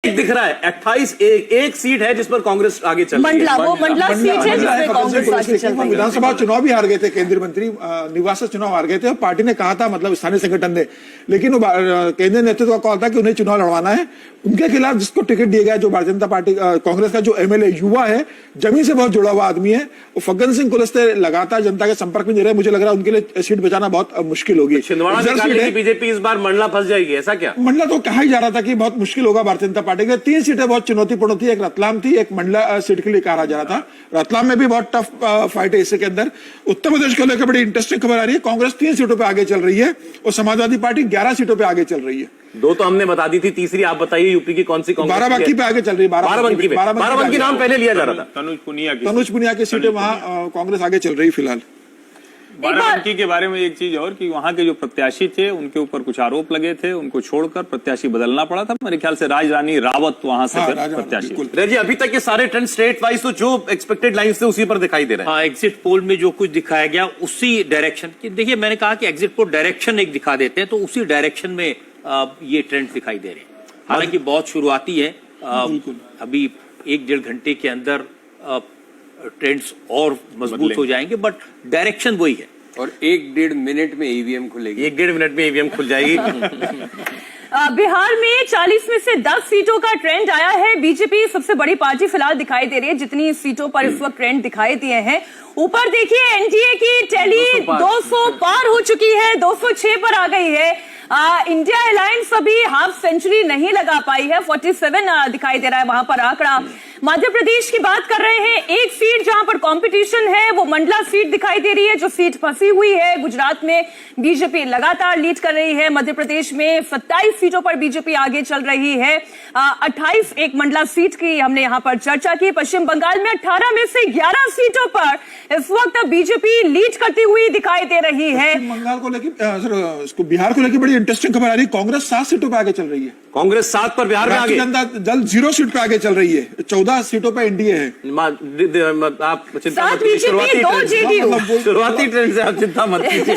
दिख रहा है 28 एक सीट है जिस पर कांग्रेस आगे चल रही है। वो मंडला सीट है जिसमें कांग्रेस आगे चल रही है। विधानसभा चुनाव भी हार गए थे, केंद्रीय मंत्री निवास चुनाव हार गए थे। पार्टी ने कहा था, मतलब स्थानीय संगठन ने, लेकिन वो केंद्रीय नेतृत्व का कॉल था कि उन्हें चुनाव लड़वाना है। उनके खिलाफ जिसको टिकट दिया गया, जो भारतीय जनता पार्टी कांग्रेस का जो एमएलए युवा है, जमीन से बहुत जुड़ा हुआ आदमी है, वो फग्गन सिंह कुलस्ते लगातार जनता के संपर्क में नहीं रहे। मुझे लग रहा है उनके लिए सीट बचाना बहुत मुश्किल होगी। छिंदवाड़ा में बीजेपी इस बार मंडला फंस जाएगी, ऐसा क्या? मंडला तो कहा ही जा रहा था कि बहुत मुश्किल होगा भारतीय जनता पार्टी के। 3 सीटें बहुत चुनौतीपूर्ण थी, एक रतलाम थी, एक मंडला सीट के लिए कहा जा रहा था। रतलाम में भी बहुत टफ फाइट है इसके अंदर। उत्तर प्रदेश को लेकर बड़ी इंटरेस्टिंग खबर आ रही है। कांग्रेस 3 सीटों पे आगे चल रही है और समाजवादी पार्टी 11 सीटों पे आगे चल रही है। 2 तो हमने बता दी थी, तीसरी आप बताइए यूपी की कौन सी? कांग्रेस बाराबंकी पे आगे चल रही है। बाराबंकी नाम पहले लिया जा रहा था। तनुज पुनिया की सीटें वहां कांग्रेस आगे चल रही फिलहाल। बाराबंकी के बारे में एक चीज और कि वहां के जो प्रत्याशी थे उनके ऊपर कुछ आरोप लगे थे, उनको छोड़कर प्रत्याशी बदलना पड़ा था। मेरे ख्याल से राजरानी रावत वहां से प्रत्याशी। जी, अभी तक के सारे ट्रेंड स्टेट वाइज तो जो एक्सपेक्टेड लाइंस थे उसी पर दिखाई दे रहे हैं। हाँ, एग्जिट पोल में जो कुछ दिखाया गया उसी डायरेक्शन की। देखिए, मैंने कहा कि एग्जिट पोल डायरेक्शन एक दिखा देते हैं, तो उसी डायरेक्शन में ये ट्रेंड दिखाई दे रहे हैं। हालांकि बहुत शुरुआती है, अभी 1-1.5 घंटे के अंदर ट्रेंड्स और मजबूत हो जाएंगे, बट डायरेक्शन वही है। और 1-1.5 मिनट में ईवीएम खुलेगी। 1-1.5 मिनट में ईवीएम खुल जाएगी। बिहार में 40 में से 10 सीटों का ट्रेंड आया है। बीजेपी सबसे बड़ी पार्टी फिलहाल दिखाई दे रही है, जितनी सीटों पर इस वक्त ट्रेंड दिखाई दिए हैं। ऊपर देखिए, एनडीए की टैली 200 पार हो चुकी है, 206 पर आ गई है। इंडिया अलायंस अभी हाफ सेंचुरी नहीं लगा पाई है, 47 दिखाई दे रहा है वहां पर आंकड़ा। मध्य प्रदेश की बात कर रहे हैं, एक सीट जहां पर कंपटीशन है वो मंडला सीट दिखाई दे रही है, जो सीट फंसी हुई है। गुजरात में बीजेपी लगातार लीड कर रही है। मध्य प्रदेश में 27 सीटों पर बीजेपी आगे चल रही है। 28 एक मंडला सीट की हमने यहां पर चर्चा की। पश्चिम बंगाल में 18 में से 11 सीटों पर इस वक्त बीजेपी लीड करती हुई दिखाई दे रही है। बंगाल को लेकर, बिहार को लेकर बड़ी इंटरेस्टिंग खबर आ रही है। कांग्रेस 7 सीटों पर आगे चल रही है। कांग्रेस 7 पर बिहार में आगे। जनता दल 0 सीट पे आगे चल रही है। 14 सीटों पे एनडीए है। आप चिंता मत कीजिए, शुरुआती ट्रेंड से आप चिंता मत कीजिए।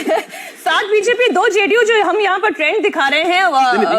7 बीजेपी 2 जेडीयू, जो हम यहाँ पर ट्रेंड दिखा रहे हैं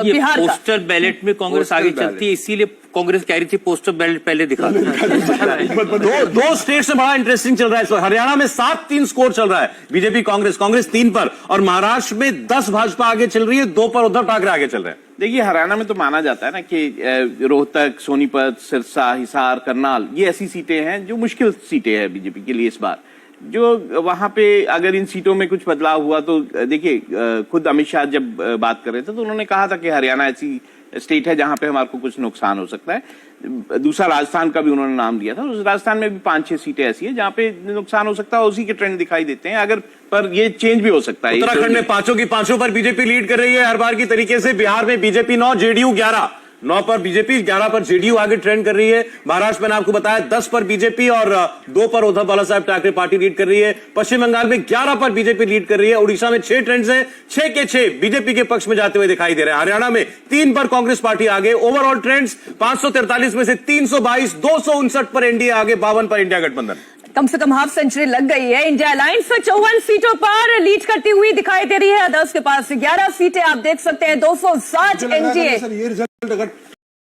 बिहार का। पोस्टर बैलेट में कांग्रेस आगे चलती है, इसीलिए कांग्रेस कह रही थी पोस्टर बैलेट पहले दिखा। दो स्टेट से बड़ा इंटरेस्टिंग चल रहा है। हरियाणा में 7-3 स्कोर चल रहा है बीजेपी कांग्रेस 3 पर, और महाराष्ट्र में 10 भाजपा आगे चल रही है, 2 पर उद्धव ठाकरे आगे चल रहे हैं। देखिए, हरियाणा में तो माना जाता है ना कि रोहतक, सोनीपत, सिरसा, हिसार, करनाल, ये ऐसी सीटें हैं जो मुश्किल सीटें हैं बीजेपी के लिए इस बार। जो वहां पे अगर इन सीटों में कुछ बदलाव हुआ तो देखिए, खुद अमित शाह जब बात कर रहे थे तो उन्होंने कहा था कि हरियाणा ऐसी स्टेट है जहां पे हमारे को कुछ नुकसान हो सकता है। दूसरा राजस्थान का भी उन्होंने नाम दिया था। उस राजस्थान में भी 5-6 सीटें ऐसी हैं जहां पे नुकसान हो सकता है, उसी के ट्रेंड दिखाई देते हैं। अगर पर ये चेंज भी हो सकता है। उत्तराखंड में 5 की 5 पर बीजेपी लीड कर रही है हर बार की तरीके से। बिहार में बीजेपी 9, जेडीयू 11। 9 पर बीजेपी, 11 पर जेडीयू आगे ट्रेंड कर रही है। महाराष्ट्र में आपको बताया 10 पर बीजेपी और 2 पर उद्धव बाला साहब ठाकरे पार्टी लीड कर रही है। पश्चिम बंगाल में 11 पर बीजेपी लीड कर रही है। उड़ीसा में 6 ट्रेंड्स हैं, 6 के 6 बीजेपी के पक्ष में जाते हुए दिखाई दे रहे हैं। हरियाणा में 3 पर कांग्रेस पार्टी आगे। ओवरऑल ट्रेंड्स 543 में से 322, 259 पर एनडीए आगे, 52 पर इंडिया गठबंधन। कम से कम हाफ सेंचुरी लग गई है। इंडिया अलायंस 54 सीटों पर लीड करती हुई दिखाई दे रही है। अदर्स के पास 11 सीटें आप देख सकते हैं। 260 एनडीए। ये रिजल्ट अगर